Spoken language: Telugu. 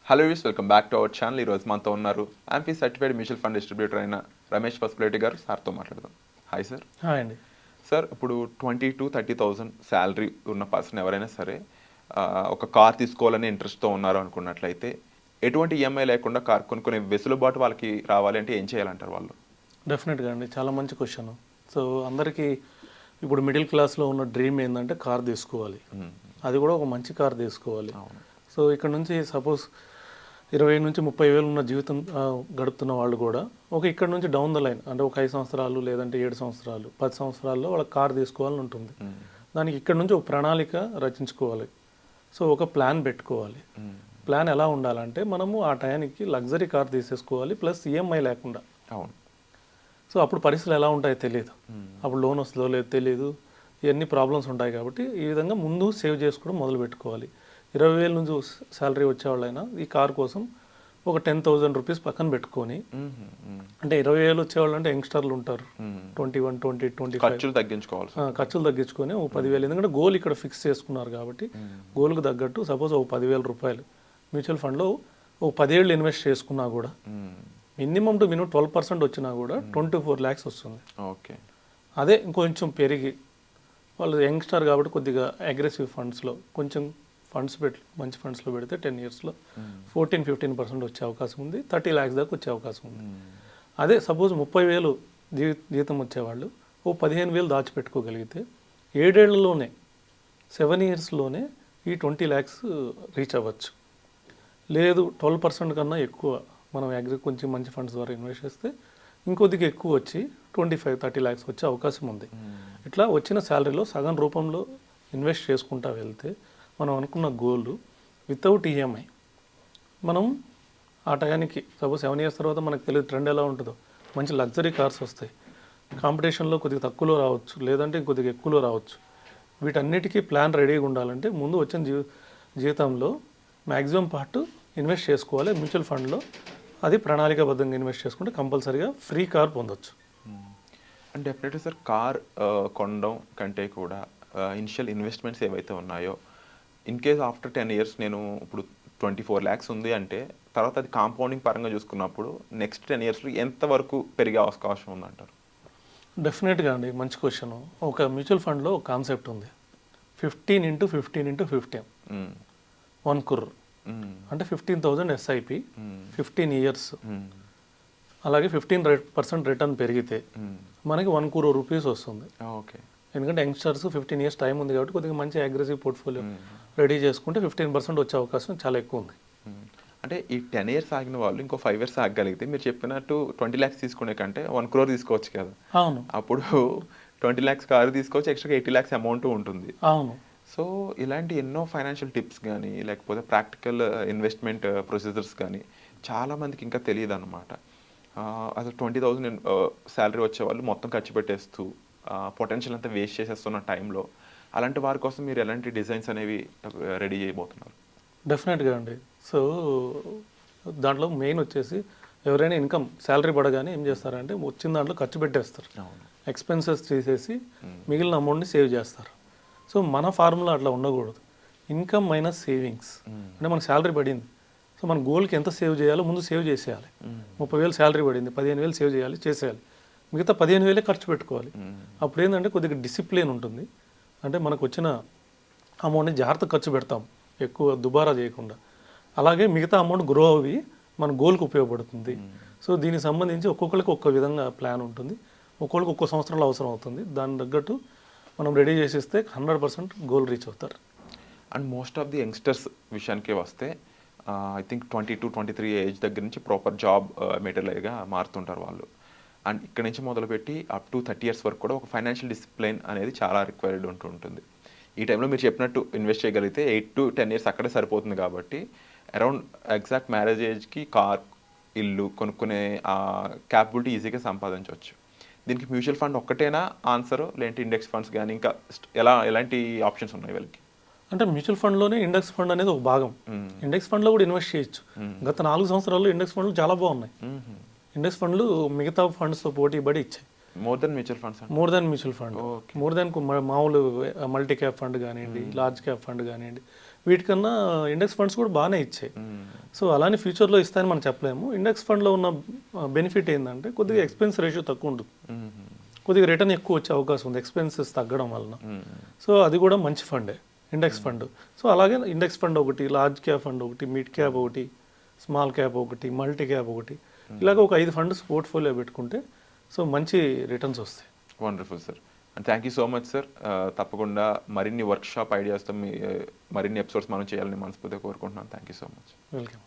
Hello views, welcome back to our channel. ఈరోజు మనతో ఉన్నారు MP certified mutual fund distributor అయిన రమేష్ పసుపులేటి గారు. సార్తో మాట్లాడదాం. Hi sir. హాయ్ అండి. సార్, ఇప్పుడు 20,000 to 30,000 శాలరీ ఉన్న పర్సన్ ఎవరైనా సరే ఒక కార్ తీసుకోవాలని ఇంట్రెస్ట్తో ఉన్నారు అనుకున్నట్లయితే ఎటువంటి ఈఎంఐ లేకుండా కార్ కొనుక్కునే వెసులుబాటు వాళ్ళకి రావాలి అంటే ఏం చేయాలంటారు వాళ్ళు? డెఫినెట్గా అండి, చాలా మంచి క్వశ్చన్. సో అందరికీ ఇప్పుడు మిడిల్ క్లాస్లో ఉన్న డ్రీమ్ ఏంటంటే కార్ తీసుకోవాలి, అది కూడా ఒక మంచి కార్ తీసుకోవాలి. సో ఇక్కడ నుంచి సపోజ్ 20 నుంచి 30 వేలు ఉన్న జీవితం గడుపుతున్న వాళ్ళు కూడా ఇక్కడ నుంచి డౌన్ ద లైన్ అంటే ఒక 5 సంవత్సరాలు లేదంటే 7 సంవత్సరాలు 10 సంవత్సరాల్లో వాళ్ళకి కార్ తీసుకోవాలని ఉంటుంది. దానికి ఇక్కడ నుంచి ఒక ప్రణాళిక రచించుకోవాలి. సో ఒక ప్లాన్ పెట్టుకోవాలి. ప్లాన్ ఎలా ఉండాలంటే మనము ఆ టయానికి లగ్జరీ కార్ తీసేసుకోవాలి, ప్లస్ ఈఎంఐ లేకుండా. సో అప్పుడు పరిస్థితులు ఎలా ఉంటాయో తెలియదు, అప్పుడు లోన్ వస్తుందో లేదో తెలియదు, ఇవన్నీ ప్రాబ్లమ్స్ ఉంటాయి. కాబట్టి ఈ విధంగా ముందు సేవ్ చేసుకోవడం మొదలు పెట్టుకోవాలి. 20,000 నుంచి శాలరీ వచ్చేవాళ్ళైనా ఈ కార్ కోసం ఒక 10,000 రూపీస్ పక్కన పెట్టుకొని, అంటే 20,000 వచ్చేవాళ్ళు అంటే యంగ్స్టర్లు ఉంటారు, 21, 20, 25 ఖర్చులు తగ్గించుకొని ఒక 10,000. ఎందుకంటే గోల్ ఇక్కడ ఫిక్స్ చేసుకున్నారు కాబట్టి గోల్కి తగ్గట్టు సపోజ్ ఒక 10,000 రూపాయలు మ్యూచువల్ ఫండ్లో ఒక 10 ఏళ్ళు ఇన్వెస్ట్ చేసుకున్నా కూడా మినిమం టు మినిమం 12% వచ్చినా కూడా 24 lakhs వస్తుంది. ఓకే, అదే ఇంకొంచెం పెరిగి వాళ్ళు యంగ్స్టర్ కాబట్టి కొద్దిగా అగ్రెసివ్ ఫండ్స్లో కొంచెం ఫండ్స్ మంచి ఫండ్స్లో పెడితే 10 yearsలో 14-15% వచ్చే అవకాశం ఉంది, 30 lakhs దాకా వచ్చే అవకాశం ఉంది. అదే సపోజ్ 30,000 జీతం వచ్చేవాళ్ళు ఓ 15,000 దాచిపెట్టుకోగలిగితే 7 ఏళ్లలోనే 7 yearsలోనే ఈ 20 lakhs రీచ్ అవ్వచ్చు. లేదు 12% కన్నా ఎక్కువ మనం కొంచెం మంచి ఫండ్స్ ద్వారా ఇన్వెస్ట్ చేస్తే ఇంకొద్దిగా ఎక్కువ వచ్చి 25-30 lakhs వచ్చే అవకాశం ఉంది. ఇట్లా వచ్చిన శాలరీలో సగం రూపంలో ఇన్వెస్ట్ చేసుకుంటా వెళ్తే మనం అనుకున్న గోల్ వితౌట్ ఈఎంఐ మనం ఆ టయానికి సపోజ్ 7 years తర్వాత మనకు తెలియదు ట్రెండ్ ఎలా ఉంటుందో, మంచి లగ్జరీ కార్స్ వస్తాయి, కాంపిటీషన్లో కొద్దిగా తక్కువలో రావచ్చు, లేదంటే కొద్దిగా ఎక్కువలో రావచ్చు. వీటన్నిటికీ ప్లాన్ రెడీగా ఉండాలంటే ముందు వచ్చిన జీవితంలో మ్యాక్సిమం పార్ట్ ఇన్వెస్ట్ చేసుకోవాలి మ్యూచువల్ ఫండ్లో. అది ప్రణాళికాబద్ధంగా ఇన్వెస్ట్ చేసుకుంటే కంపల్సరీగా ఫ్రీ కార్ పొందొచ్చు. అండ్ డెఫినెట్లీ సార్, కార్ కొనడం కంటే కూడా ఇనిషియల్ ఇన్వెస్ట్మెంట్స్ ఏవైతే ఉన్నాయో ఇన్ కేస్ ఆఫ్టర్ 10 years నేను ఇప్పుడు 24 lakhs ఉంది అంటే తర్వాత అది కాంపౌండింగ్ పరంగా చూసుకున్నప్పుడు నెక్స్ట్ 10 yearsలో ఎంతవరకు పెరిగే అవకాశం ఉందంటారు? డెఫినెట్గా అండి, మంచి క్వశ్చన్. ఒక మ్యూచువల్ ఫండ్లో ఒక కాన్సెప్ట్ ఉంది, 15 into 15 into 15 1 crore అంటే 15,000 SIP 15 years. అలాగే 15% రిటర్న్ పెరిగితే మనకి 1 crore rupees వస్తుంది. ఓకే, ఎందుకంటే యంగ్స్టర్స్ 15 years టైం ఉంది కాబట్టి కొద్దిగా మంచి అగ్రెసివ్ పోర్ట్ఫోలియో రెడీ చేసుకుంటే 15% వచ్చే అవకాశం చాలా ఎక్కువ ఉంది. అంటే ఈ 10 years ఆగిన వాళ్ళు ఇంకో 5 years ఆగగలిగితే మీరు చెప్పినట్టు 20 lakhs తీసుకునే కంటే 1 crore తీసుకోవచ్చు కదా. అవును, అప్పుడు 20 lakhs కారు తీసుకోవచ్చు, ఎక్స్ట్రా 80 lakhs అమౌంట్ ఉంటుంది. అవును. సో ఇలాంటి ఎన్నో ఫైనాన్షియల్ టిప్స్ కానీ లేకపోతే ప్రాక్టికల్ ఇన్వెస్ట్మెంట్ ప్రొసీజర్స్ కానీ చాలామందికి ఇంకా తెలియదు అనమాట. అసలు 20,000 శాలరీ వచ్చేవాళ్ళు మొత్తం ఖర్చు పెట్టేస్తూ పొటెన్షియల్ అంతా వేస్ట్ చేసేస్తున్న టైంలో అలాంటి వారి కోసం మీరు ఎలాంటి డిజైన్స్ అనేవి రెడీ చేయబోతున్నారు? డెఫినెట్గా అండి. సో దాంట్లో మెయిన్ వచ్చేసి ఎవరైనా ఇన్కమ్ శాలరీ పడగానే ఏం చేస్తారంటే వచ్చిన దాంట్లో ఖర్చు పెట్టేస్తారు, ఎక్స్పెన్సెస్ తీసేసి మిగిలిన అమౌంట్ని సేవ్ చేస్తారు. సో మన ఫార్ములా అట్లా ఉండకూడదు. ఇన్కమ్ మైనస్ సేవింగ్స్ అంటే మనకు శాలరీ పడింది, సో మన గోల్కి ఎంత సేవ్ చేయాలో ముందు సేవ్ చేసేయాలి. 30,000 శాలరీ పడింది, 15,000 సేవ్ చేసేయాలి, మిగతా 15,000 ఖర్చు పెట్టుకోవాలి. అప్పుడు ఏంటంటే కొద్దిగా డిసిప్లిన్ ఉంటుంది, అంటే మనకు వచ్చిన అమౌంట్ని జాగ్రత్త ఖర్చు పెడతాం, ఎక్కువ దుబారా చేయకుండా. అలాగే మిగతా అమౌంట్ గ్రో అవి మన గోల్కి ఉపయోగపడుతుంది. సో దీనికి సంబంధించి ఒక్కొక్కరికి ఒక్క విధంగా ప్లాన్ ఉంటుంది, ఒక్కొక్కరికి ఒక్కో సంవత్సరంలో అవసరం అవుతుంది. దాని తగ్గట్టు మనం రెడీ చేసేస్తే 100% గోల్ రీచ్ అవుతారు. And most of the youngsters విషయానికి వస్తే ఐ థింక్ 22-23 ఏజ్ దగ్గర నుంచి ప్రాపర్ జాబ్ మెటీరియల్గా మారుతుంటారు వాళ్ళు. అండ్ ఇక్కడ నుంచి మొదలుపెట్టి అప్ టు 30 years వరకు కూడా ఒక ఫైనాన్షియల్ డిసిప్లిన్ అనేది చాలా రిక్వైర్డ్ ఉంటుంది. ఈ టైంలో మీరు చెప్పినట్టు ఇన్వెస్ట్ చేయగలిగితే 8 to 10 years అక్కడే సరిపోతుంది. కాబట్టి అరౌండ్ ఎగ్జాక్ట్ మ్యారేజ్ ఏజ్కి కార్, ఇల్లు కొనుక్కునే క్యాపబిలిటీ ఈజీగా సంపాదించవచ్చు. దీనికి మ్యూచువల్ ఫండ్ ఒక్కటేనా ఆన్సర్, లేదంటే ఇండెక్స్ ఫండ్స్ కానీ ఇంకా ఎలాంటి ఆప్షన్స్ ఉన్నాయి వీళ్ళకి? అంటే మ్యూచువల్ ఫండ్లోనే ఇండెక్స్ ఫండ్ అనేది ఒక భాగం. ఇండెక్స్ ఫండ్లో కూడా ఇన్వెస్ట్ చేయొచ్చు. గత 4 సంవత్సరాల్లో ఇండెక్స్ ఫండ్లు చాలా బాగున్నాయి. ఇండెక్స్ ఫండ్లు మిగతా ఫండ్స్తో పోటీ పడి ఇచ్చాయి. More than mutual funds, more than mutual fund, more than మామూలు మల్టీ క్యాప్ ఫండ్ కానివ్వండి, లార్జ్ క్యాప్ ఫండ్ కానివ్వండి, వీటికన్నా ఇండెక్స్ ఫండ్స్ కూడా బాగానే ఇచ్చాయి. సో అలానే ఫ్యూచర్లో ఇస్తాయని మనం చెప్పలేము. ఇండెక్స్ ఫండ్లో ఉన్న బెనిఫిట్ ఏంటంటే కొద్దిగా ఎక్స్పెన్స్ రేషియో తక్కువ ఉంటుంది, కొద్దిగా రిటర్న్ ఎక్కువ వచ్చే అవకాశం ఉంది ఎక్స్పెన్సెస్ తగ్గడం వలన. సో అది కూడా మంచి ఫండే ఇండెక్స్ ఫండ్. సో అలాగే ఇండెక్స్ ఫండ్ ఒకటి, లార్జ్ క్యాప్ ఫండ్ ఒకటి, మిడ్ క్యాప్ ఒకటి, స్మాల్ క్యాప్ ఒకటి, మల్టీ క్యాప్ ఒకటి, ఇలాగ ఒక 5 ఫండ్స్ పోర్ట్ఫోలియో పెట్టుకుంటే సో మంచి రిటర్న్స్ వస్తాయి. Wonderful sir, and thank you so much sir. తప్పకుండా మరిన్ని వర్క్షాప్ ఐడియాస్తో మరిన్ని ఎపిసోడ్స్ మనం చేయాలని మనస్ఫూర్తిగా కోరుకుంటున్నాను. Thank you so much. Welcome.